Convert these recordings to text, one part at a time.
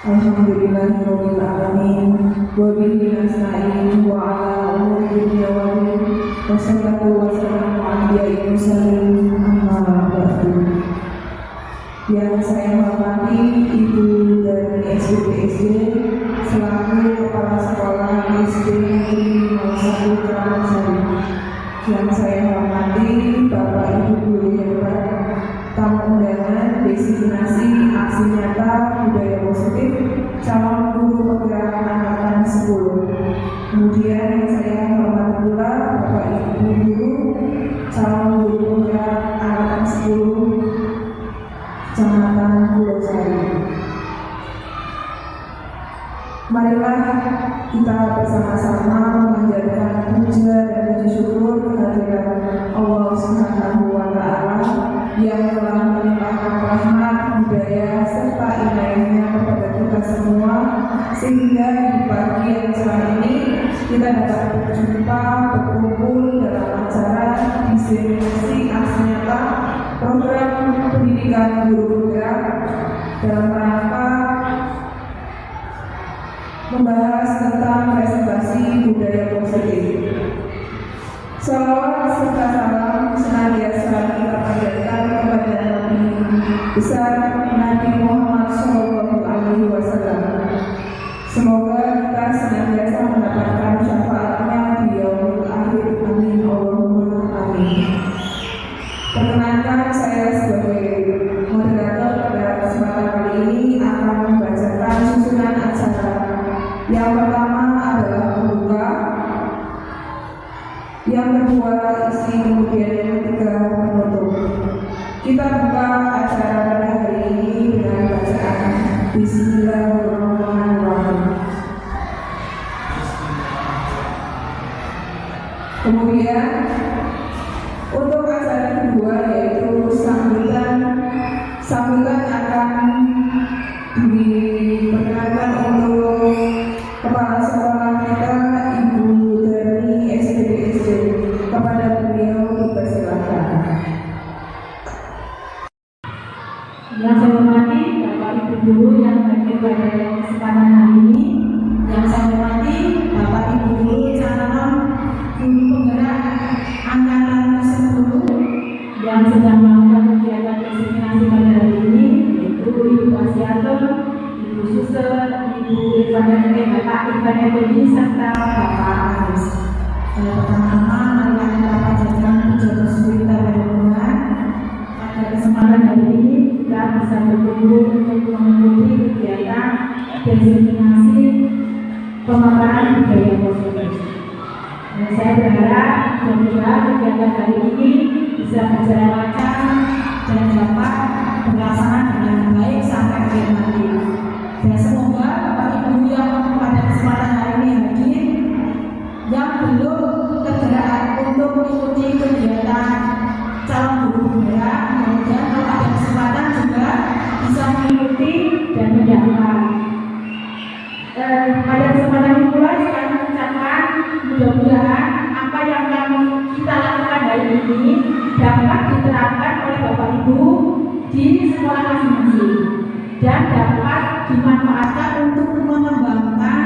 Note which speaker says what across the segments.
Speaker 1: Alhamdulillahirabbil alamin wa bihi nasta'in wa ala umuri dunya wa din wa sallallahu wa sallam ala anbiya'i mursalin amma ba'du. Yang saya hormati Ibu dari SDPSD selaku Kepala Sekolah SD Negeri 01 Karawansari. Yang saya hormati Bapak Ibu guru hebat, tamu undangan destinasi aksi nyata budaya positif calon guru penggerak angkatan 10. Kemudian yang saya hormati pula Bapak Ibu guru calon guru penggerak angkatan 10 Kecamatan Pulau Sari. Marilah kita bersama-sama memanjatkan puja dan puji syukur kehadirat Allah Subhanahu wa Ta'ala yang telah melimpahkan rahmat, hidayah serta inayahnya kepada kita semua, sehingga di pagi yang cerah ini kita dapat berjumpa berkumpul dalam acara diseminasi aksi nyata program pendidikan guru penggerak dalam rangka membahas tentang presentasi budaya positif. Salawat serta salam senantiasa kita panjatkan kepada Nabi besar Nabi Muhammad SAW. Semoga kita senantiasa mendapatkan syafaatnya di yaumul akhir. Amin Allahumma amin. Perkenankan saya sebagai moderator pada kesempatan kali ini akan membacakan susunan acara. Yang pertama adalah pembuka, yang kedua isi, kemudian yang ketiga penutup. Kita buka acara pada hari ini dengan bacaan Bismillahirrahmanirrahim. Kemudian untuk acara kedua yaitu sambutan akan diperkenalkan untuk Kepala Sekolah kita Ibu dari SDPSD. Kepada beliau dipersilakan.
Speaker 2: Yang saya hormati Bapak Ibu guru yang hadir pada kesempatan hari ini. Yang saya hormati Bapak Ibu guru calon guru penggerak angkatan 10 yang sedang melakukan kegiatan diseminasi pada hari ini, yaitu Ibu Asiato, Ibu Suster, Ibu Irfan Bapak Irfan Effendi serta Bapak Aris. Pertama-tama marilah kita panjatkan puja bersyukur kita pada Tuhan. Pada kesempatan hari ini kita bisa berkumpul untuk mengikuti kegiatan diseminasi pemaparan budaya positif. Dan saya berharap semoga kegiatan hari ini bisa berjalan lancar dan dapat berlaksana dengan baik sampai akhir nanti. Dan semoga Bapak Ibu yang pada kesempatan hari ini hadir, yang belum tergerak untuk mengikuti kegiatan calon guru penggerak, kemudian kalau ada kesempatan juga bisa mengikuti dan mendaftar. Pada kesempatan ini pula saya mengucapkan mudah-mudahan apa yang kita lakukan hari ini dapat diterapkan oleh Bapak Ibu di sekolah masing-masing dan dapat dimanfaatkan untuk mengembangkan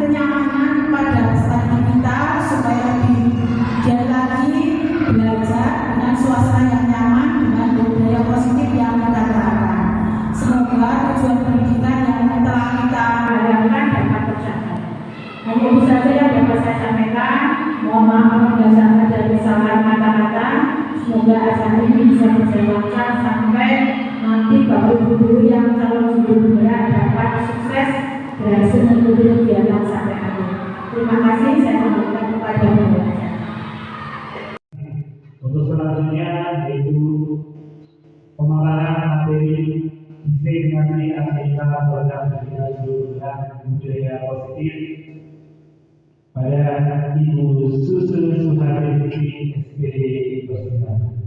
Speaker 2: kenyamanan pada peserta kita supaya lebih giat lagi belajar dengan suasana yang nyaman dengan budaya positif yang kita terapkan. Semoga tujuan pendidikan yang telah kita harapkan dapat tercapai. Hanya itu saja yang dapat saya sampaikan. Mohon maaf apabila ada kesalahan kata-kata. Semoga acara ini bisa berjalan lancar sampai nanti Bapak Ibu guru yang calon guru penggerak dapat sukses berhasil mengikuti kegiatan sampai akhir. Terima kasih, saya kembalikan kepada Bapak.
Speaker 3: Untuk selanjutnya yaitu pemaparan materi diseminasi aktivitas program pendidikan guru penggerak budaya positif pada Ibu Susu Suharti SPD Persidangan.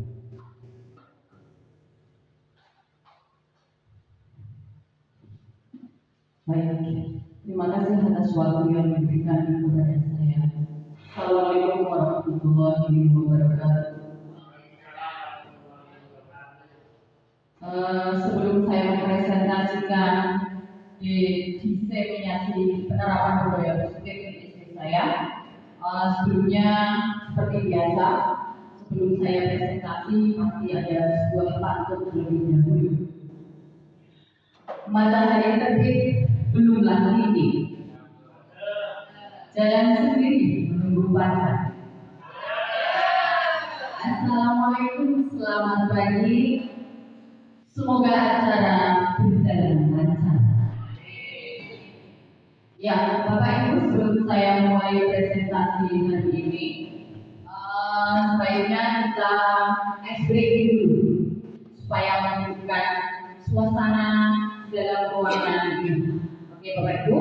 Speaker 4: Baik, terima kasih atas waktu yang diberikan kepada saya. Assalamualaikum warahmatullahi wabarakatuh. Sebelum saya mempresentasikan di diseminasi penerapan budaya positif di istri saya. Sebelumnya seperti biasa, sebelum saya presentasi pasti ada sebuah pantun terlebih dahulu. Matahari terbit belumlah ini, jalan sendiri menunggu pacar. Assalamualaikum, selamat pagi. Semoga acara berjalan lancar. Ya, Bapak Ibu, sebelum saya mulai presentasi hari ini, sebaiknya kita ice breaking dulu supaya menunjukkan suasana dalam ruangan ini. Oke, Bapak Ibu,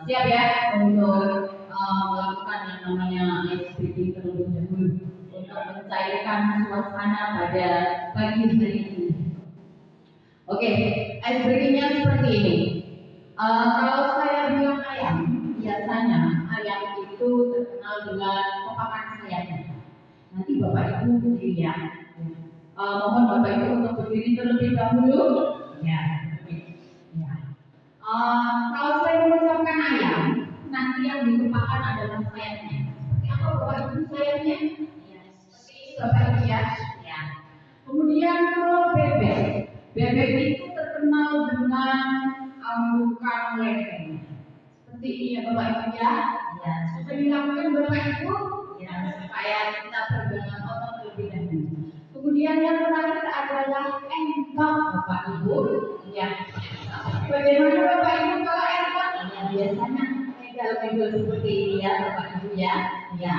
Speaker 4: siap ya untuk melakukan yang namanya ice breaking terlebih dahulu untuk mencairkan suasana pada pagi hari ini. Oke, ice breakingnya seperti ini. Kalau saya bilang ayam, biasanya ayam itu terkenal dengan kopakan sayapnya. Nanti Bapak Ibu dilihat. Mohon Bapak Ibu untuk berdiri terlebih dahulu. Ya. Kalau saya mengucapkan ayam, nanti yang dikopakan adalah sayapnya. Seperti apa Bapak Ibu sayapnya? Ya, seperti ini Bapak Ibu ya. Kemudian kalau bebek itu terkenal dengan anggukan lehernya. Seperti ini ya Bapak Ibu ya. Ya, sudah dilakukan Bapak Ibu? Ya, supaya kita bergerak otot lebih dahulu. Kemudian yang terakhir adalah engkol Bapak Ibu. Ya. Bagaimana Bapak Ibu kalau engkol? Ya, biasanya engkol seperti ini ya Bapak Ibu ya. Ya.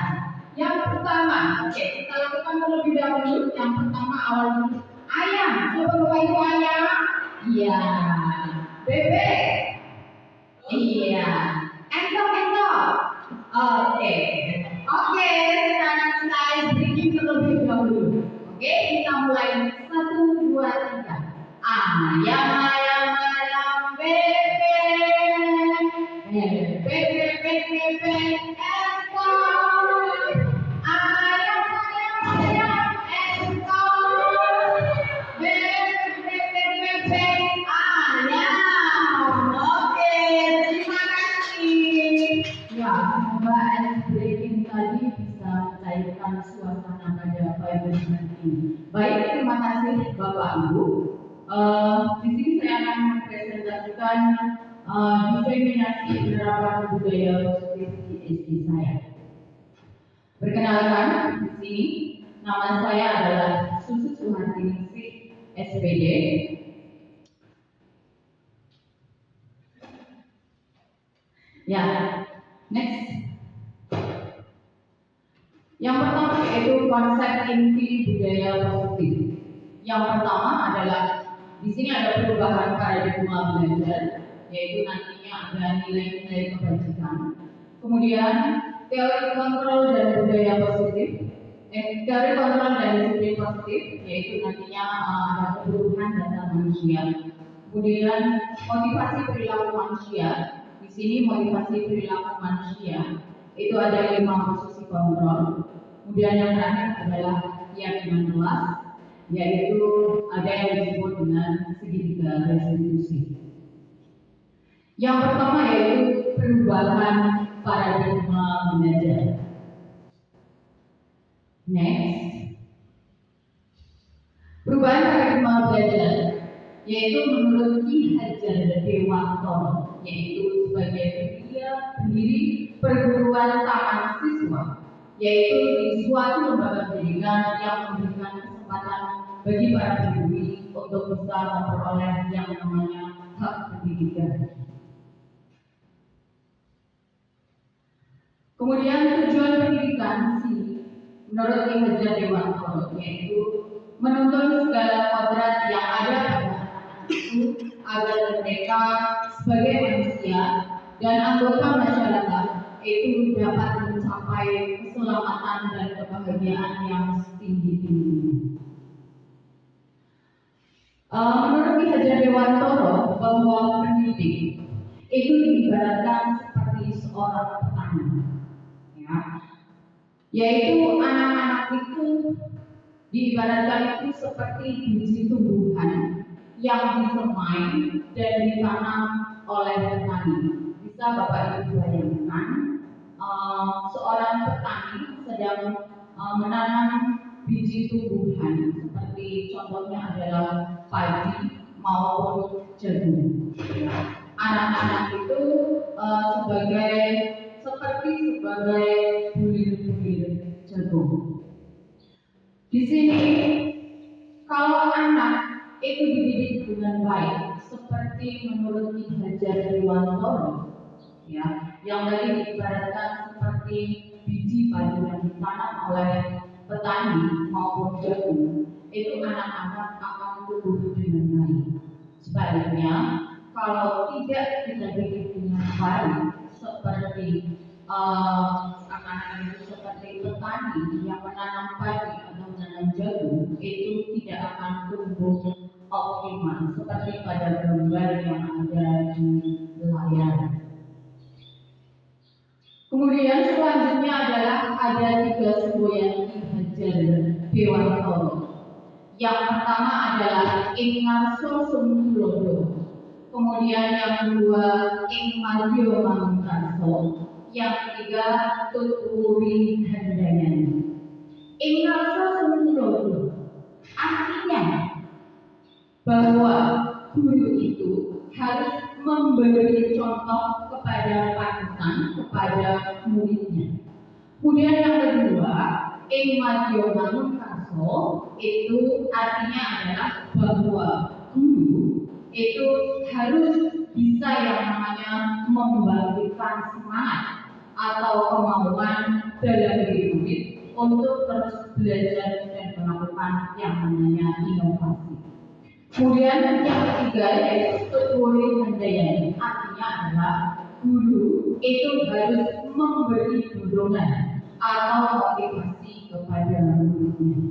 Speaker 4: Yang pertama, oke, kita lakukan terlebih dahulu. Yang pertama awalnya ayam. Coba Bapak Ibu ayam. Iya. Bebek. Iya. Engkol. Oke. Sekarang kita bikin terlebih dahulu. Oke, kita mulai 1, 2, 3. Ayam, bebek, engkol. Ayam, engkol. Bebek, ayam. Oke, terima kasih. Ya, semoga ice breaking tadi bisa mencairkan suasana pada pagi nanti. Baik, terima kasih Bapak Ibu. Di sini saya akan mempresentasikan diseminasi penerapan budaya positif di SD saya. Perkenalkan, di sini nama saya adalah Susu Suhartiningsih, SPD. Ya, next. Yang pertama yaitu konsep inti budaya positif. Yang pertama adalah di sini ada perubahan paradigma belajar, yaitu nantinya ada nilai-nilai kebajikan. Kemudian teori kontrol dan budaya positif, teori kontrol dan disiplin positif, yaitu nantinya ada perubahan dasar manusia. Kemudian motivasi perilaku manusia. Di sini motivasi perilaku manusia itu ada 5 posisi kontrol. Kemudian yang terakhir adalah keyakinan kelas, yaitu ada yang disebut dengan segitiga restitusi. Yang pertama yaitu perubahan paradigma belajar. Next, perubahan paradigma belajar yaitu menurut Ki Hajar Dewantoro, yaitu sebagai pendiri perguruan taman siswa, yaitu di suatu lembaga pendidikan yang memberikan kesempatan bagi para pribumi untuk bisa memperoleh yang namanya hak pendidikan. Kemudian tujuan pendidikan menurut Ki Hajar Dewantoro yaitu menuntun segala kodrat yang ada pada anak itu agar mereka sebagai manusia dan anggota masyarakat itu dapat mencapai keselamatan dan kebahagiaan yang setinggi-tingginya. Menurut Ki Hajar Dewantoro bahwa pendidik itu diibaratkan seperti seorang petani, ya, yaitu anak-anak itu diibaratkan itu seperti biji tumbuhan yang disemai dan ditanam oleh petani. Bisa Bapak Ibu bayangkan, seorang petani sedang menanam biji tumbuhan seperti contohnya adalah padi maupun jagung. Anak-anak itu seperti bulir-bulir jagung. Di sini kalau anak itu dididik dengan baik, seperti menurut Ki Hajar Dewantara, ya, yang tadi diibaratkan seperti biji padi yang ditanam oleh petani maupun jagung, itu anak-anak akan tumbuh dengan baik. Sebaliknya, kalau tidak kita didik dengan baik, seperti anak-anak itu seperti petani yang menanam padi atau menanam jagung, itu tidak akan tumbuh optimal seperti pada gambar yang ada di layar. Kemudian selanjutnya adalah ada 3 semboyan Ki Hajar Dewantara. Yang pertama adalah ing ngarsa sumlodo. Kemudian yang kedua ing madya mangkarsa. Yang ketiga tuturi handayani. Ing ngarsa sumlodo artinya bahwa guru itu harus memberi contoh kepada panutan, kepada muridnya. Kemudian yang kedua, ing madya mangkarsa itu artinya adalah bahwa guru itu harus bisa yang namanya membangkitkan semangat atau kemauan dalam diri murid untuk terus belajar dan melakukan yang namanya inovasi. Kemudian yang ketiga yaitu tuturi handayani, artinya adalah guru itu harus memberi dorongan atau motivasi kepada muridnya.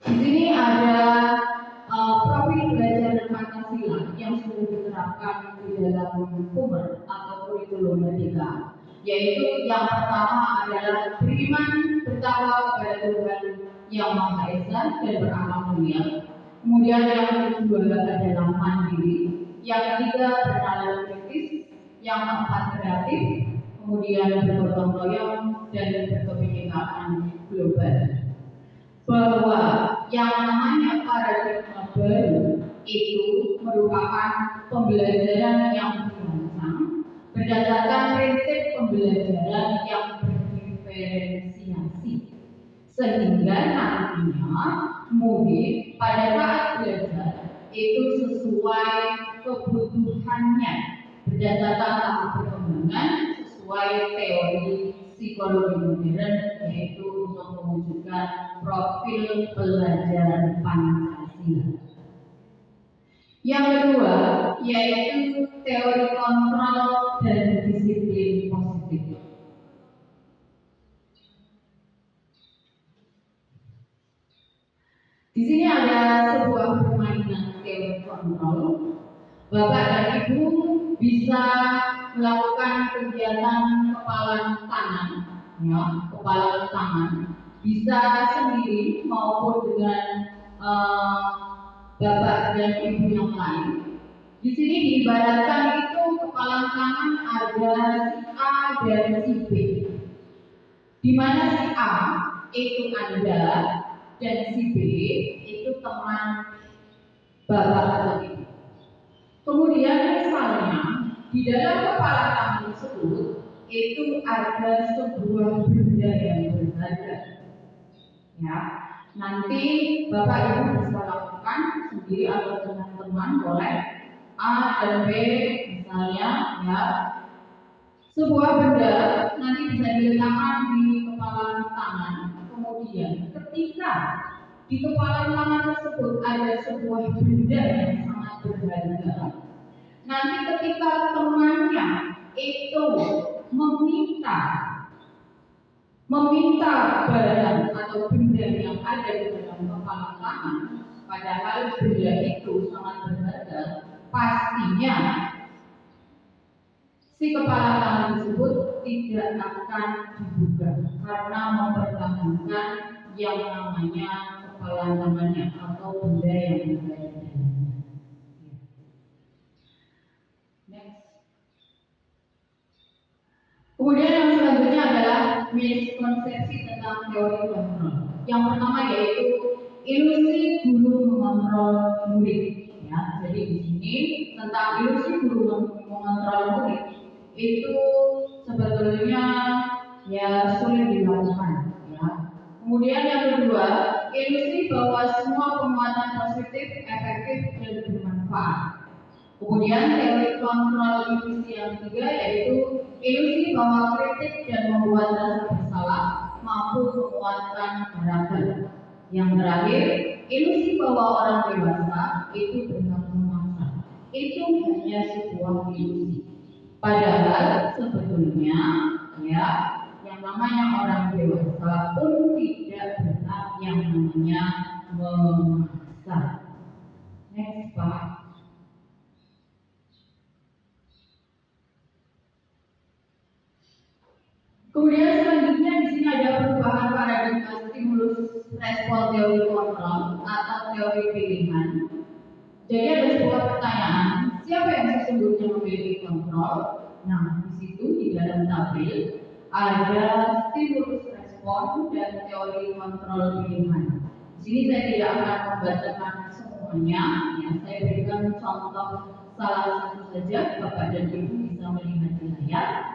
Speaker 4: Di sini ada profil belajar Pancasila yang sudah diterapkan di dalam Pumer atau kurikulum merdeka, yaitu yang pertama adalah beriman bertakwa kepada Tuhan yang Maha Esa dan berakhlak mulia. Kemudian yang kedua adalah mandiri, yang ketiga bernalar kritis, yang keempat kreatif, kemudian bergotong royong dan berkebinekaan global. Bahwa yang namanya paradigma baru itu merupakan pembelajaran yang dirancang berdasarkan prinsip pembelajaran yang berdiferensiasi, sehingga nantinya murid pada saat belajar itu sesuai kebutuhannya berdasarkan tahap perkembangan sesuai teori psikologi modern, yaitu untuk mewujudkan profil pelajaran Pancasila. Yang kedua yaitu teori kontrol dan disiplin positif. Di sini ada sebuah permainan teori kontrol. Bapak dan Ibu bisa melakukan kegiatan kepalan tangan, ya, kepalan tangan, bisa sendiri maupun dengan Bapak dan Ibu yang lain. Di sini diibaratkan itu kepalan tangan ada si A dan si B, di mana si A itu Anda dan si B itu teman Bapak atau Ibu. Kemudian misalnya di dalam kepala tangan tersebut itu ada sebuah benda yang berharga. Ya, nanti Bapak Ibu bisa lakukan sendiri atau teman-teman boleh A dan B misalnya, ya. Sebuah benda nanti bisa diletakkan di kepala tangan. Kemudian ketika di kepala tangan tersebut ada sebuah benda yang sangat berharga, nanti ketika temannya itu meminta barang atau benda yang ada di dalam kepala tangan, padahal benda itu sangat berharga, pastinya si kepala tangan tersebut tidak akan dibuka karena mempertahankan yang namanya hafalan tangannya atau benda yang ada di dalamnya. Next. Kemudian yang selanjutnya adalah miskonsepsi tentang teori kontrol. Yang pertama yaitu ilusi guru mengontrol murid. Ya, jadi di sini tentang ilusi guru mengontrol murid itu sebetulnya ya sulit dilakukan. Ya. Kemudian yang kedua, ilusi bahwa semua penguatan positif, efektif dan bermanfaat. Kemudian teori kontrol ilusi yang ketiga yaitu ilusi bahwa kritik dan membuat rasa bersalah mampu menguatkan karakter. Yang terakhir, ilusi bahwa orang dewasa itu berhak memaksa. Itu hanya sebuah ilusi. Padahal sebetulnya ya yang namanya orang dewasa pun tidak berhak yang namanya memaksa. Next, Pak. Kemudian selanjutnya di sini ada perubahan paradigma stimulus respon teori kontrol atau teori pilihan. Jadi ada sebuah pertanyaan, siapa yang sesungguhnya memiliki kontrol? Nah, di situ di dalam tabel ada stimulus respon dan teori kontrol pilihan. Di sini saya tidak akan membacakan semuanya, ya saya berikan contoh salah satu saja, Bapak dan Ibu bisa melihat di layar.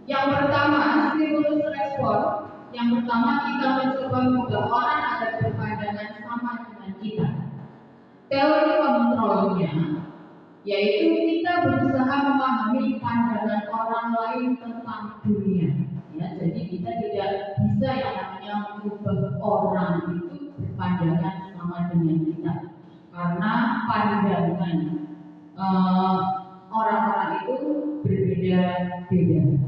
Speaker 4: Yang pertama, stimulus respon. Yang pertama, kita mencoba mengubah orang agar berpandangan sama dengan kita. Teori kontrolnya, yaitu kita berusaha memahami pandangan orang lain tentang dunia. Ya, jadi kita tidak bisa yang namanya mengubah orang itu berpandangan sama dengan kita, karena pandangan orang-orang itu berbeda-beda.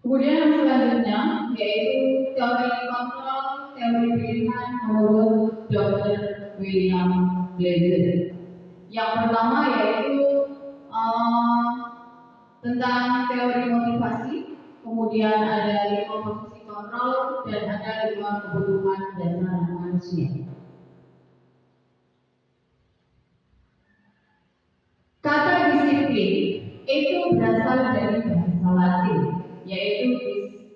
Speaker 4: Kemudian yang selanjutnya yaitu teori kontrol, teori pilihan menurut Dr. William Blazer. Yang pertama yaitu tentang teori motivasi, kemudian ada 5 posisi kontrol dan ada 5 kebutuhan dasar manusia. Kata disiplin itu berasal dari bahasa Latin, yaitu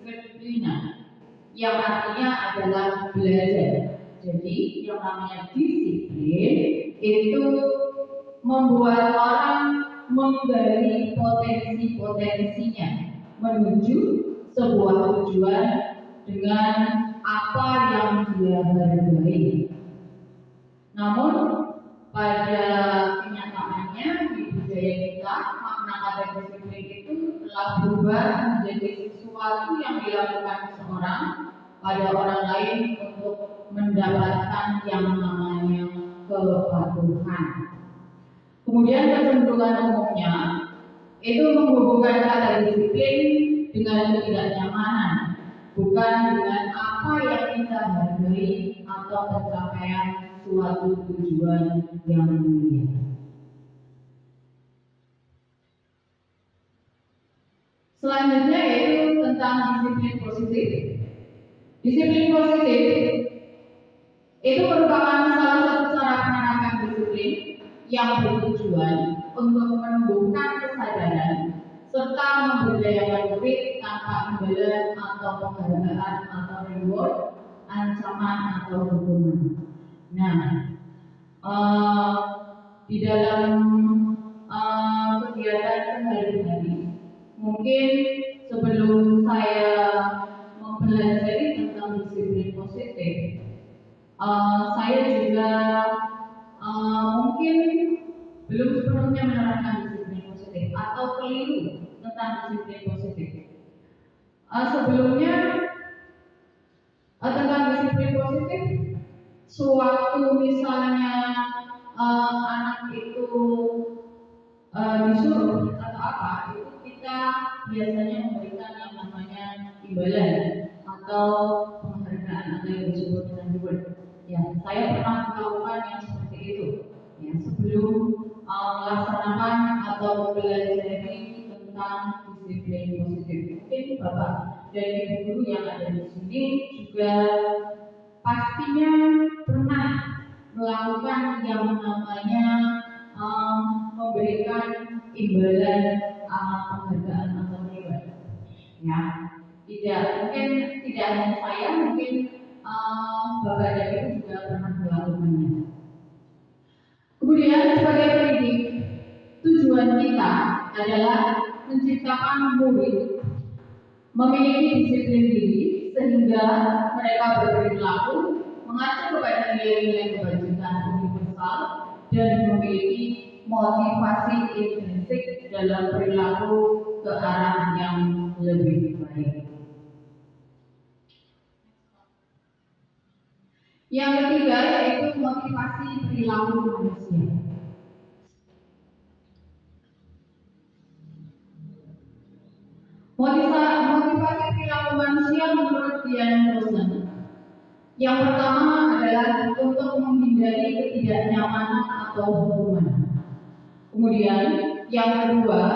Speaker 4: disciplina, yang artinya adalah belajar. Jadi yang namanya disiplin itu membuat orang menggali potensi-potensinya menuju sebuah tujuan dengan apa yang dia hargai. Namun pada kenyataannya di budaya kita makna kata disiplin itu telah berubah menjadi sesuatu yang dilakukan seseorang pada orang lain untuk mendapatkan yang namanya kepatuhan. Kemudian kecenderungan umumnya itu menghubungkan kata disiplin dengan ketidaknyamanan, bukan dengan apa yang kita hargai atau pencapaian suatu tujuan yang mulia. Selanjutnya yaitu tentang disiplin positif. Disiplin positif itu merupakan salah satu cara penerapan disiplin yang bertujuan untuk menumbuhkan kesadaran serta memberdayakan murid tanpa imbalan atau penghargaan atau reward, ancaman atau hukuman. Nah, di dalam kegiatan sehari-hari, mungkin sebelum saya mempelajari tentang disiplin positif, saya juga mungkin belum sepenuhnya menerapkan disiplin positif atau keliru tentang disiplin positif. Sebelumnya tentang disiplin positif, sewaktu misalnya anak itu disuruh atau apa, itu kita biasanya memberikan yang namanya imbalan atau penghargaan atau yang disebut dengan reward. Ya, saya pernah melakukan yang seperti itu. Ya, sebelum melaksanakan atau mempelajari tentang disiplin positif. Mungkin Bapak dan ibu guru yang ada di sini juga pastinya pernah melakukan yang namanya memberikan imbalan penghargaan atau reward. Ya, tidak hanya saya, mungkin Bapak dan Ibu juga pernah melakukannya. Kemudian sebagai pendidik, tujuan kita adalah menciptakan murid memiliki disiplin diri sehingga mereka berperilaku mengacu kepada nilai-nilai kebajikan universal dan memiliki motivasi intrinsik dalam perilaku ke arah yang lebih baik. Yang ketiga yaitu motivasi perilaku manusia. Motivasi perilaku manusia menurut Dian Rosen. Yang pertama adalah untuk menghindari ketidaknyamanan atau hukuman. Kemudian yang kedua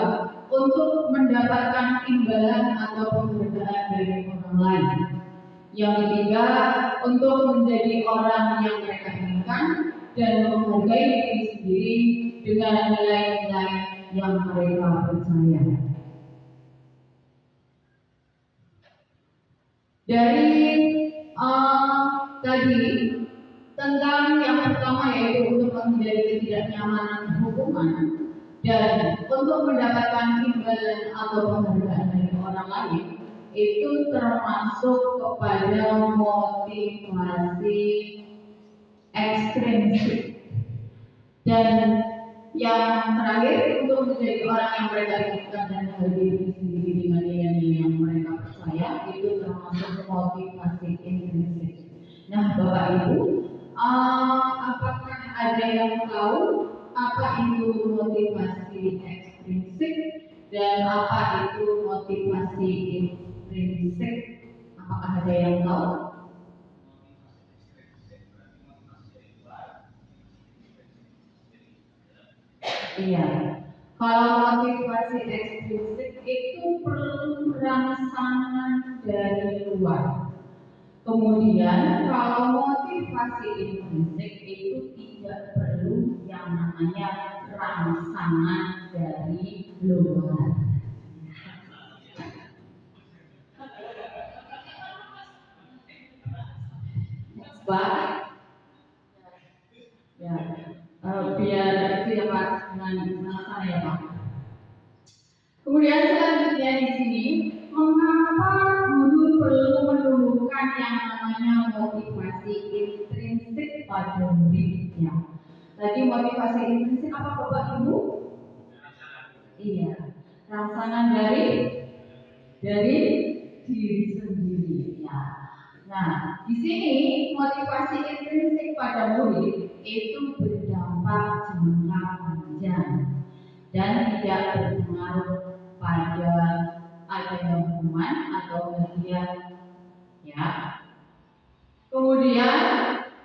Speaker 4: untuk mendapatkan imbalan atau penghargaan dari orang lain. Yang ketiga untuk menjadi orang yang mereka inginkan dan menghargai diri sendiri dengan nilai-nilai yang mereka percaya. Dari tadi tentang yang pertama yaitu untuk menghindari ketidaknyamanan hukuman dan untuk mendapatkan imbalan atau penghargaan dari orang lain, itu termasuk kepada motivasi ekstrinsik. Dan yang terakhir untuk menjadi orang yang mereka inginkan dan menghargai diri sendiri dengan nilai-nilai yang mereka percaya, itu termasuk motivasi intrinsik. Nah, Bapak Ibu, apakah ada yang tahu apa itu motivasi ekstrinsik dan apa itu motivasi intrinsik? Apakah ada yang tahu? Iya. Kalau motivasi ekstrinsik itu perlu rangsangan dari luar. Kemudian kalau motivasi intrinsik itu tidak perlu yang namanya rangsangan dari luar. Baik. Ya. Biar itu ya Pak dengan sana ya Pak. Kemudian selanjutnya di sini, mengapa guru perlu menumbuhkan yang namanya motivasi intrinsik pada muridnya? Tadi motivasi intrinsik apa Bapak Ibu? Iya, rangsangan dari diri sendiri ya. Nah, di sini motivasi intrinsik pada murid itu berdampak jangka panjang dan tidak berpengaruh pada adanya hukuman atau hadiah ya. Kemudian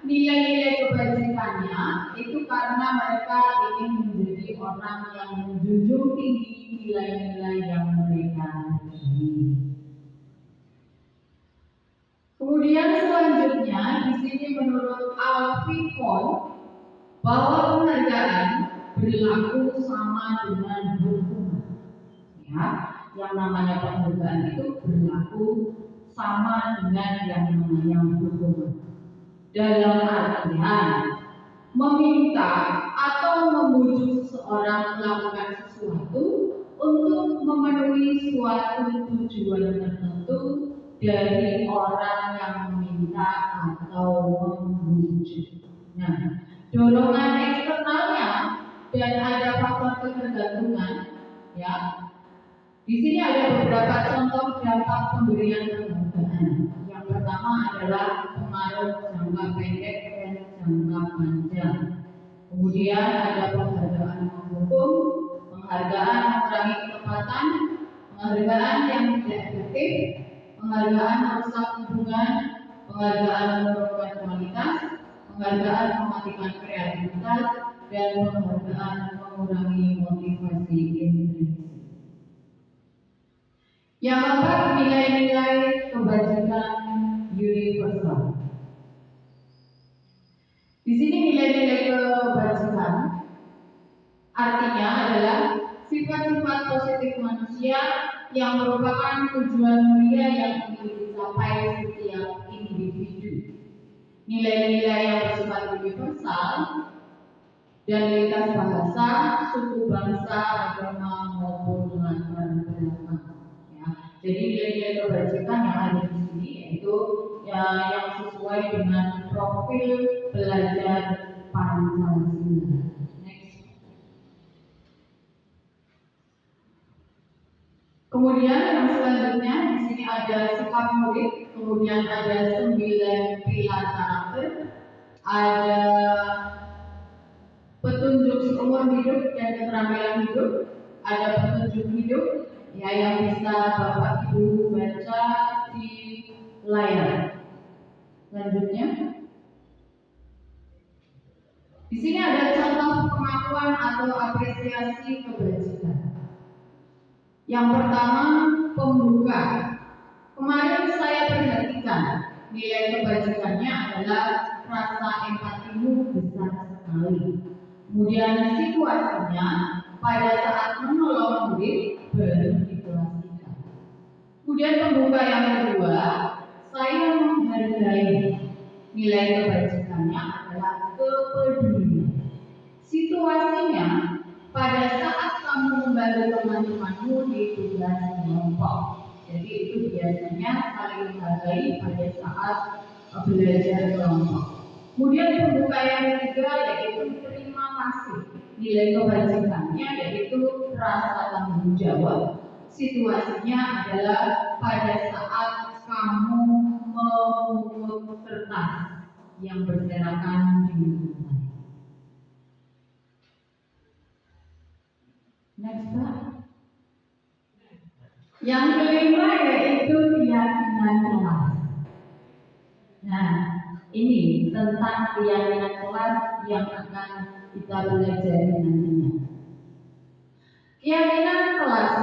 Speaker 4: nilai-nilai kebajikannya itu karena mereka ingin menjadi orang yang menjunjung tinggi nilai-nilai yang mereka miliki. Kemudian selanjutnya di sini menurut Alfikon bahwa penghargaan berlaku sama dengan hukuman. Ya, yang namanya penghargaan itu berlaku sama dengan yang namanya hukuman. Dalam artian meminta atau membujuk seseorang melakukan sesuatu untuk memenuhi suatu tujuan tertentu dari orang yang meminta atau membujuk. Nah, dorongan eksternalnya dan ada faktor ketergantungan, ya. Di sini ada beberapa contoh dampak pemberian penghargaan. Yang pertama adalah pengaruh jangka pendek dan jangka panjang. Kemudian ada penghargaan menghukum, penghargaan mengurangi ketepatan, penghargaan yang tidak efektif, penghargaan merusak hubungan, penghargaan menurunkan kualitas, penghargaan mematikan kreativitas, dan penghargaan mengurangi motivasi intrinsik. Yang keempat, nilai-nilai kebajikan universal. Di sini nilai-nilai kebajikan artinya adalah sifat-sifat positif manusia yang merupakan tujuan mulia yang ingin dicapai setiap individu. Nilai-nilai yang bersifat universal dan lintas bahasa, suku bangsa, agama maupun latar belakang. Ya. Jadi nilai-nilai kebajikan yang ada di sini yaitu yang sesuai dengan profil belajar Pancasila. Kemudian yang selanjutnya di sini ada sikap murid, kemudian ada 9 pilar karakter, ada petunjuk seumur hidup dan keterampilan hidup, ada petunjuk hidup ya yang bisa Bapak Ibu baca di layar. Selanjutnya, di sini ada contoh pengakuan atau apresiasi kebajikan. Yang pertama, pembuka. Kemarin saya perhatikan nilai kebajikannya adalah rasa empatimu besar sekali. Kemudian situasinya pada saat menolong murid baru dikelaskan. Kemudian pembuka yang kedua, saya menghargai. Nilai kebajikannya adalah kepedulian. Situasinya pada saat kamu membantu teman-temanmu di tugas kelompok. Jadi itu biasanya saling menghargai pada saat belajar kelompok. Kemudian pembuka yang ketiga yaitu terima kasih. Nilai kebajikannya yaitu rasa tanggung jawab. Situasinya adalah pada saat kamu memungut kertas yang berserakan di lantai. Next Pak. Yang kelima yaitu keyakinan kelas. Nah, ini tentang keyakinan kelas yang akan kita belajar nantinya. Keyakinan kelas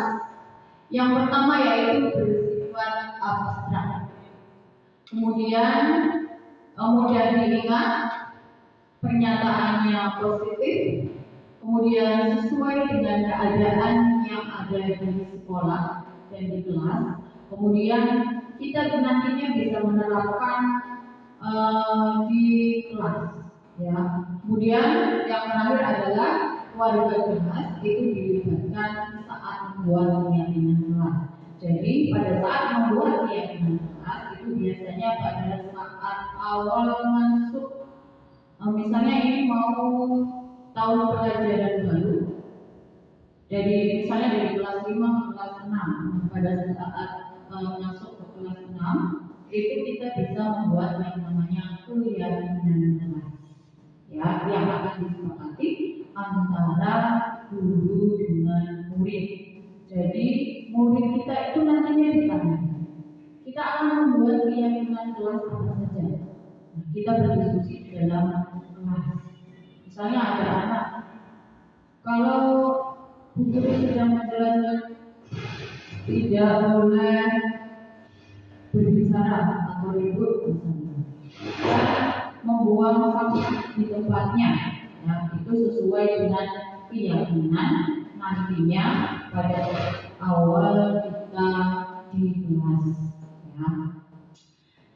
Speaker 4: yang pertama yaitu bersifat abstrak. Kemudian mudah diingat, pernyataannya positif. Kemudian sesuai dengan keadaan yang ada di sekolah dan di kelas. Kemudian kita nantinya bisa menerapkan di kelas. Ya. Kemudian yang terakhir adalah warga kelas itu dilibatkan saat membuat keyakinan kelas. Jadi pada saat membuat keyakinan kelas itu biasanya pada saat awal masuk, misalnya ini mau tahun pelajaran baru, jadi misalnya dari kelas 5 ke kelas 6, pada saat masuk ke kelas 6 itu kita bisa membuat yang namanya keyakinan kelas ya, yang akan disepakati antara guru dengan murid. Jadi murid kita itu nantinya ditanya, kita akan membuat keyakinan kelas apa saja. Nah, kita berdiskusi di dalam kelas. Misalnya ada anak, kalau guru sedang menjelaskan tidak boleh berbicara atau ribut misalnya, membuang sampah di tempatnya, ya, itu sesuai dengan keyakinan nantinya pada awal kita di kelas. Ya.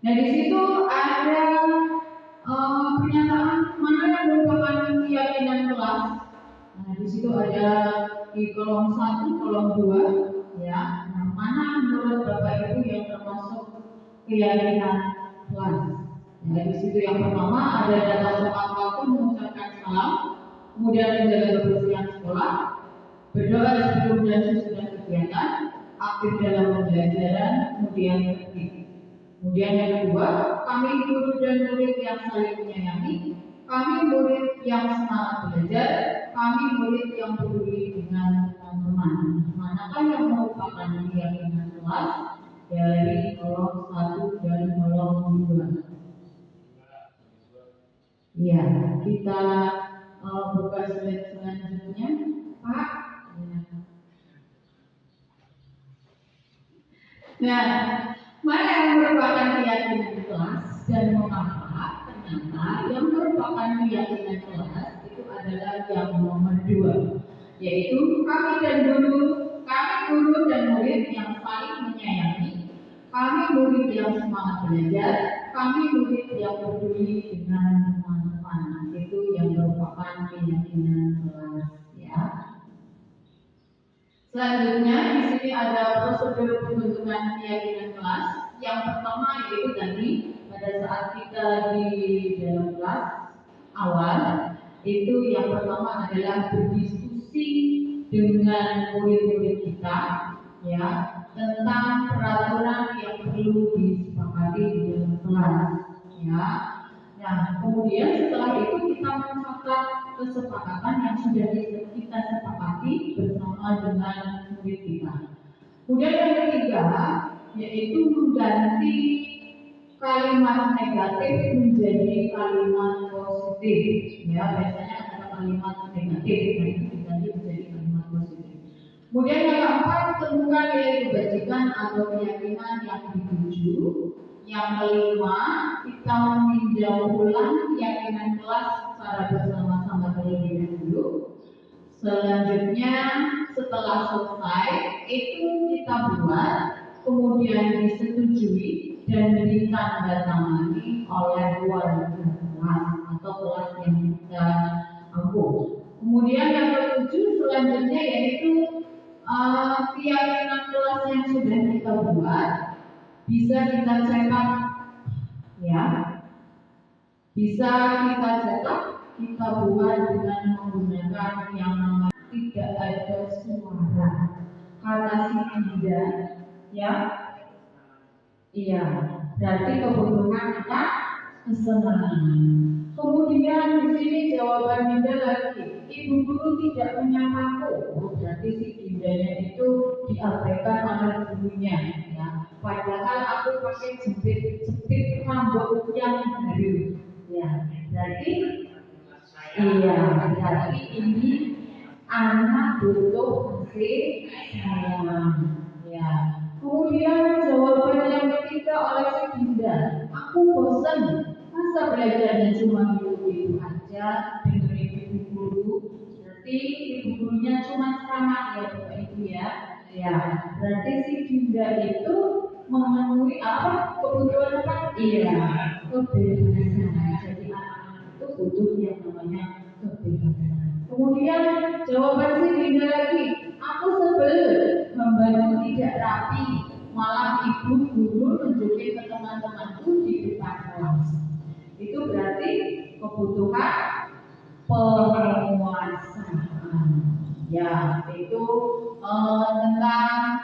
Speaker 4: Nah di situ ada pernyataan mana yang merupakan keyakinan kelas. Nah di situ ada di kolom 1, kolom 2, ya. Nah, mana menurut Bapak Ibu yang termasuk keyakinan kelas? Nah di situ yang pertama ada datang tepat waktu mengucapkan salam, kemudian menjaga kebersihan sekolah, berdoa sebelum dan sesudah kegiatan, aktif dalam pembelajaran, kemudian tertib. Kemudian yang kedua, kami guru dan murid yang saling menyayangi, kami murid yang semangat belajar, kami murid yang peduli dengan teman-teman. Manakah yang merupakan keyakinan kelas dari kolom 1 dan kolom 2? Ya, kita buka slide selanjutnya, Pak. Ya. Nah, mana yang merupakan keyakinan kelas dan mengapa? Ternyata yang merupakan keyakinan kelas itu adalah yang nomor 2, yaitu kami guru dan murid yang saling menyayangi, kami murid yang semangat belajar, kami murid yang peduli dengan teman-teman. Itu yang merupakan keyakinan kelas, ya. Selanjutnya di sini ada prosedur pembentukan keyakinan kelas. Yang pertama yaitu tadi pada saat kita di dalam kelas awal itu yang pertama adalah berdiskusi dengan murid-murid kita, ya, tentang peraturan yang perlu disepakati di dalam kelas, ya. Nah, kemudian setelah itu kita mencatat kesepakatan yang sudah kita sepakati bersama dengan murid kita. Kemudian yang ketiga yaitu mengganti kalimat negatif menjadi kalimat positif. Ya, biasanya ada kalimat negatif, nah itu diganti menjadi kalimat positif. Kemudian yang keempat, temukan nilai kebajikan atau keyakinan yang dituju. Yang kelima, kita meninjau ulang keyakinan kelas secara bersama-sama terlebih dahulu. Selanjutnya, setelah selesai, itu kita buat, kemudian disetujui dan ditandatangani oleh warga kelas atau kelas yang kita ampuh. Kemudian yang ketujuh selanjutnya yaitu keyakinan kelas yang sudah kita buat bisa kita cetak, ya, bisa kita cetak, kita buat dengan menggunakan yang namanya tidak ada suara kata tidak, ya, iya, berarti kebutuhan kita kesenangan. Kemudian di sini jawaban Dinda lagi, ibu guru tidak menyamaku, berarti si Dindanya itu diabaikan oleh gurunya, ya. Padahal aku pakai jepit rambut yang baru, ya. Berarti iya, berarti ini anak butuh kasih sayang, ya. Kemudian jawaban yang ketiga oleh si Dinda, aku bosan, masa belajarnya cuma gitu aja dengerin ibu guru. Berarti ibu gurunya cuma sama ya Bapak Ibu, ya. Ya, berarti si Dinda itu memenuhi apa? Kebutuhan apa? Iya, kebebasan. Jadi anak-anak itu butuh yang namanya kebebasan. Kemudian jawaban si Dinda lagi, aku sebel membantu tidak rapi, malah ibu guru nunjukin ke teman-temanku di depan kelas. Itu berarti kebutuhan penguasaan, ya, itu tentang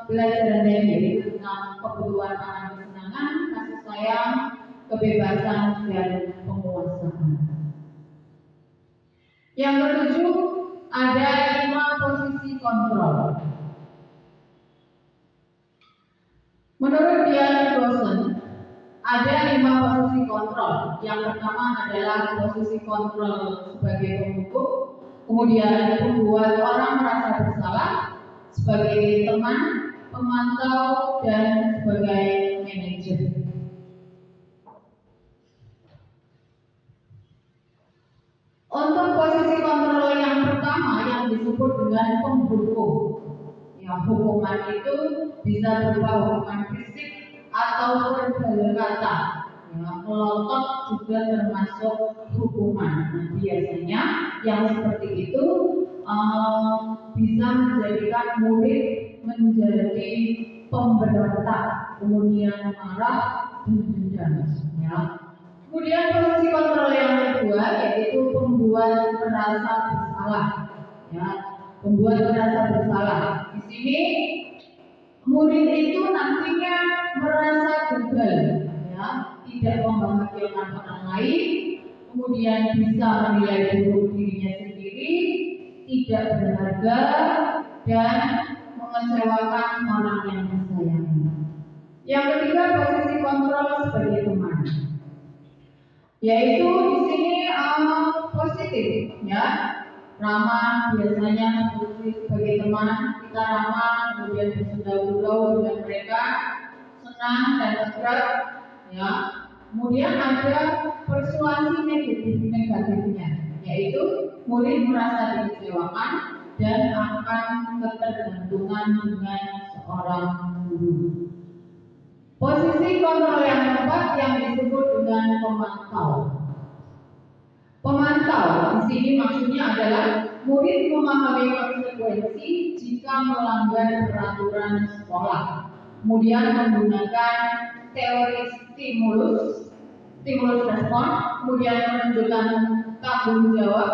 Speaker 4: belajar dan yaitu tentang kebutuhan anak kesenangan, kasih sayang, kebebasan dan penguasaan. Yang ketujuh, ada 5 posisi kontrol. Menurut Dian Dawson, ada 5 posisi kontrol. Yang pertama adalah posisi kontrol sebagai pemukul, kemudian membuat orang merasa bersalah, sebagai teman, pemantau, dan sebagai manajer. Untuk posisi kontrol yang pertama yang disebut dengan penghukum, ya, hukuman itu bisa berupa hukuman fisik atau verbal kata, ya, melotot juga termasuk hukuman. Nah, biasanya yang seperti itu bisa menjadikan murid menjadi pemberontak, kemudian marah dan dendam, ya. Kemudian posisi kontrol yang kedua yaitu pembuat merasa bersalah, ya, pembuat merasa bersalah. Di sini murid itu nantinya merasa gagal, ya, tidak membahagiakan orang lain, kemudian bisa menilai buruk dirinya sendiri, tidak berharga, dan mengecewakan orang yang disayangi. Yang ketiga, posisi kontrol sebagai teman, yaitu di sini positif, ya. Ramah biasanya sebagai teman kita ramah, kemudian bersenda-gurau dengan mereka, senang dan akrab, ya. Kemudian ada persuasi negatifnya, yaitu murid merasa dikecewakan dan akan ketergantungan dengan seorang guru. Posisi kontrol yang keempat yang disebut dengan pemantau. Pemantau di sini maksudnya adalah murid memahami konsekuensi jika melanggar peraturan sekolah. Kemudian menggunakan teori stimulus respon, kemudian menunjukkan tanggung jawab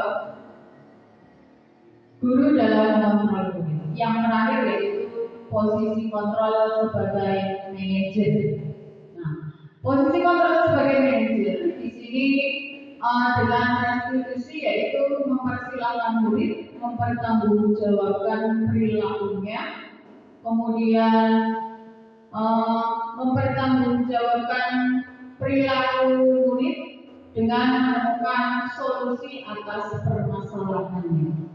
Speaker 4: guru dalam mengontrol murid. Yang terakhir yaitu posisi kontrol sebagai manajer. Nah, posisi kontrol sebagai manajer di sini dengan restitusi yaitu mempersilahkan murid mempertanggungjawabkan perilakunya, kemudian mempertanggungjawabkan perilaku murid dengan menemukan solusi atas permasalahannya.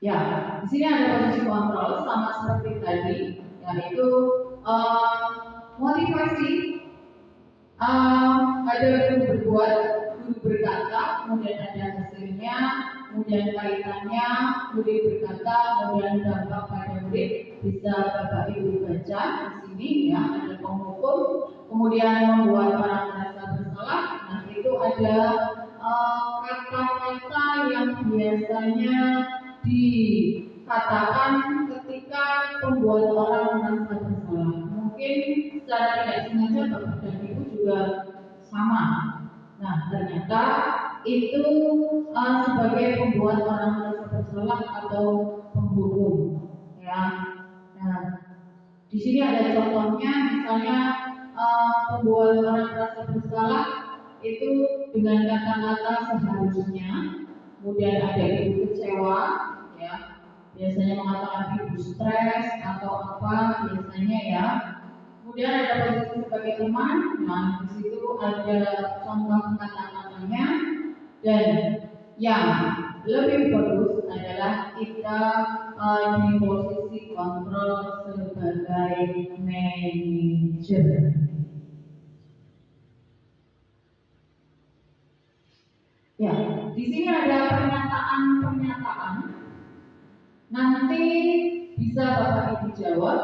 Speaker 4: Ya, di sini ada posisi kontrol sama seperti tadi, yaitu motivasi. Ada guru berbuat, guru berkata, kemudian ada hasilnya, kemudian kaitannya, murid berkata, kemudian dampak pada murid. Bisa Bapak Ibu baca di sini, ya, ada penghukum, kemudian membuat orang merasa bersalah. Nah, itu ada kata-kata yang biasanya dikatakan ketika pembuat orang merasa bersalah. Mungkin secara tidak sengaja Bapak dan Ibu juga sama. Nah, ternyata itu sebagai pembuat orang merasa bersalah atau penghukum, ya. Nah, di sini ada contohnya, misalnya pembuat orang merasa bersalah itu dengan kata-kata seharusnya, kemudian ada ibu kecewa, ya, biasanya mengatakan ibu stres atau apa biasanya, ya. Kemudian ada posisi sebagai teman. Nah, di situ ada contoh kata-katanya, dan yang lebih bagus adalah kita di posisi kontrol sebagai manajer. Ya, di sini ada pernyataan. Nanti bisa Bapak Ibu jawab.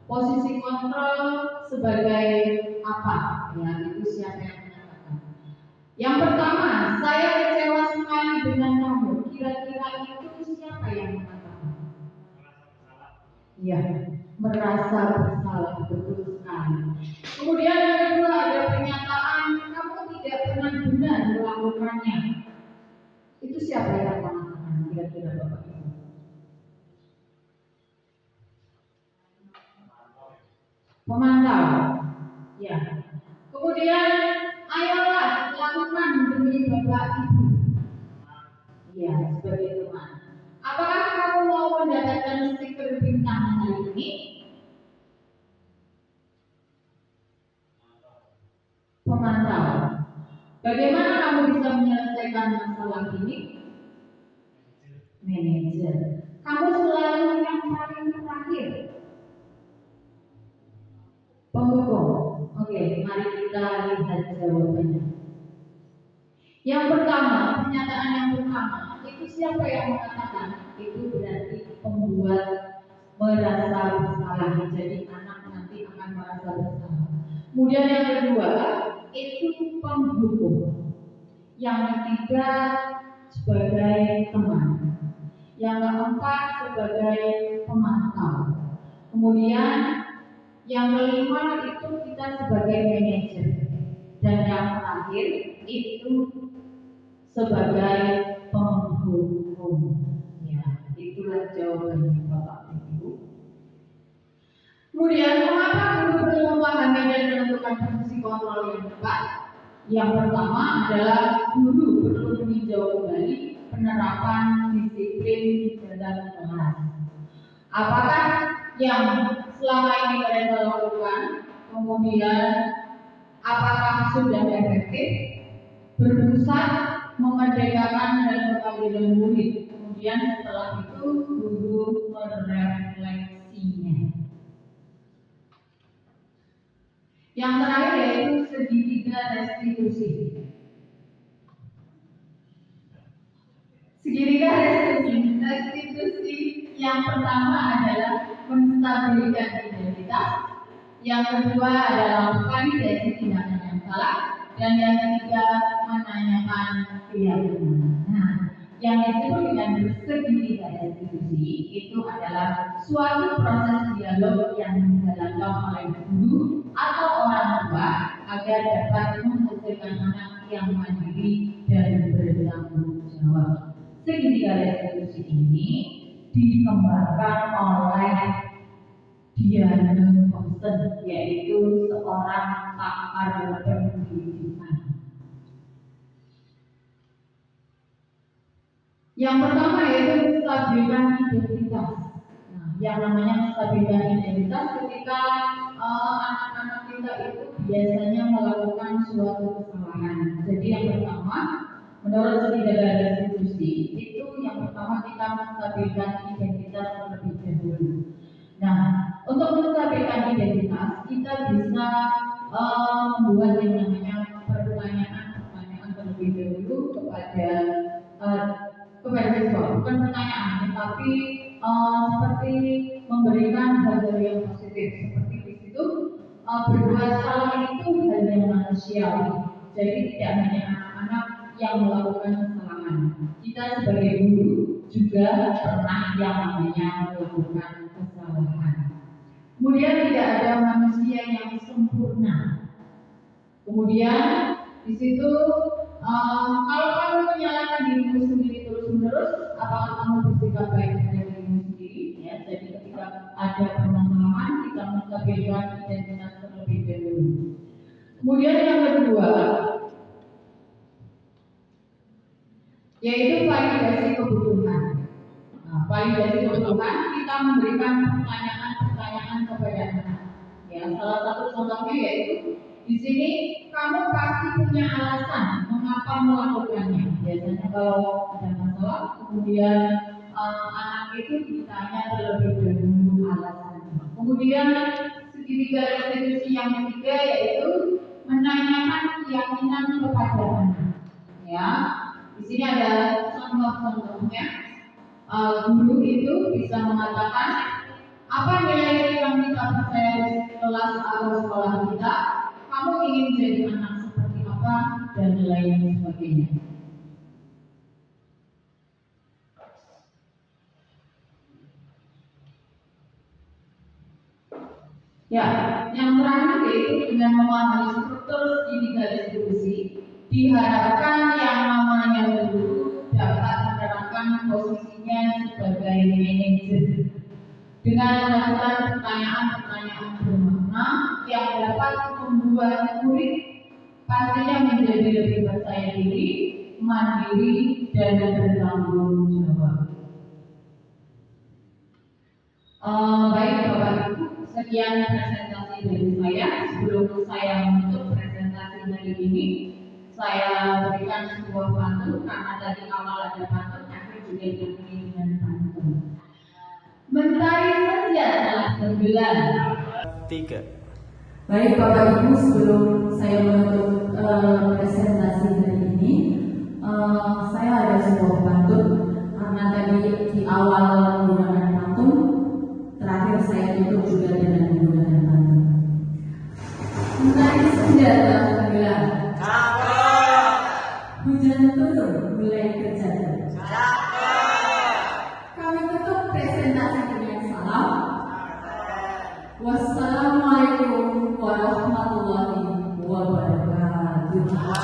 Speaker 4: Posisi kontrol sebagai apa? Ya, itu siapa yang mengatakan? Yang pertama, saya kecewa sekali dengan kamu. Kira-kira itu siapa yang mengatakan? Ya, merasa bersalah, betul sekali. Kemudian yang kedua ada pernyataan, kamu tidak pernah benar melakukannya. Itu siapa yang mengatakan? Kira-kira Bapak Ibu? Pemantau, ya. Kemudian ayolah lakukan demi Bapak Ibu, ya, sebagai teman. Apakah kamu mau mendapatkan stiker bintang hari ini? Pemantau. Bagaimana kamu bisa menyelesaikan masalah ini? Manajer. Kamu selalu yang paling terakhir. Penghukum. Oke, mari kita lihat jawabannya. Yang pertama, pernyataan yang pertama, itu siapa yang mengatakan? Itu berarti pembuat merasa bersalah. Jadi anak nanti akan merasa bersalah. Kemudian yang kedua, itu penghukum. Yang ketiga sebagai teman. Yang keempat sebagai pemantau. Kemudian yang kelima itu kita sebagai manajer, dan yang terakhir itu sebagai penghukum. Ya, itulah jawabannya Bapak Ibu. Kemudian mengapa guru perlu memahami dan menentukan fungsi kontrol yang tepat? Yang pertama adalah guru perlu meninjau kembali penerapan disiplin di dalam kelas. Apakah yang selama ini mereka lakukan, kemudian apakah sudah efektif? berpusat memerdekakan dan keadilan murid. Kemudian setelah itu guru merefleksinya. Yang terakhir yaitu segitiga restitusi. Segitiga restitusi yang pertama adalah menstabilkan identitas, yang kedua adalah validasi tindakan yang salah, dan yang ketiga menanyakan keyakinan. Nah, yang disebut dengan segitiga restitusi itu adalah suatu proses dialog yang dijalankan oleh guru atau orang tua agar dapat menghasilkan anak yang mandiri dan bertanggung jawab. Segitiga restitusi ini dikembangkan oleh Diana Foster, yaitu seorang pakar pendidikan. Yang pertama yaitu menstabilkan identitas. Nah, yang namanya menstabilkan identitas ketika anak-anak kita itu biasanya melakukan suatu kesalahan. Jadi yang pertama, menurut segitiga restitusi itu yang pertama kita menstabilkan identitas terlebih dahulu. Nah, untuk menstabilkan identitas kita bisa membuat yang namanya pertanyaan terlebih dahulu kepada siswa, bukan pertanyaan, tetapi seperti memberikan hal-hal yang positif. Seperti di situ berbuat salah itu hal yang manusiawi. Jadi tidak hanya anak-anak yang melakukan kesalahan. Kita sebagai guru juga pernah yang namanya melakukan kesalahan. Kemudian tidak ada manusia yang sempurna. Kemudian di situ kalau kamu menyalahkan dirimu sendiri terus-menerus, apakah kamu bersikap baik pada dirimu sendiri? Ya, jadi ketika ada permasalahan kita menstabilkan identitas terlebih dahulu. Kemudian yang kedua yaitu validasi kebutuhan. Nah, validasi kebutuhan kita memberikan pertanyaan-pertanyaan kepada anak. Ya, salah satu contohnya yaitu di sini kamu pasti punya alasan mengapa melakukannya. Biasanya kalau ada masalah, kemudian anak itu ditanya terlebih dahulu alasannya. Kemudian segitiga restitusi yang ketiga yaitu menanyakan keyakinan kepada anak. Ya, di sini ada contoh-contohnya. Guru itu bisa mengatakan apa nilai yang kita percaya di kelas atau sekolah kita. Kamu ingin jadi anak seperti apa dan lain sebagainya. Ya, yang terakhir yaitu dengan memahami struktur segitiga restitusi, diharapkan yang namanya guru dapat menerapkan posisinya sebagai manajer dengan melakukan pertanyaan-pertanyaan bermakna yang dapat membuat murid pastinya menjadi lebih percaya diri, mandiri, dan bertanggung jawab. Baik Bapak Ibu, sekian presentasi dari saya. Sebelum saya menutup presentasi hari ini, saya berikan sebuah pantun karena tadi awal ada pantun, akhir juga diakhiri dengan pantun. Mentari saja telah tenggelam.
Speaker 5: 3. Baik Bapak Ibu, sebelum saya menutup presentasi hari ini, saya ada sebuah pantun karena tadi di awal menggunakan pantun, terakhir saya tutup juga dengan menggunakan pantun. Mentari saja telah tenggelam. Hujan turun mulai terjatuh. Kami tutup presentasi dengan salam. Wassalamualaikum warahmatullahi wabarakatuh.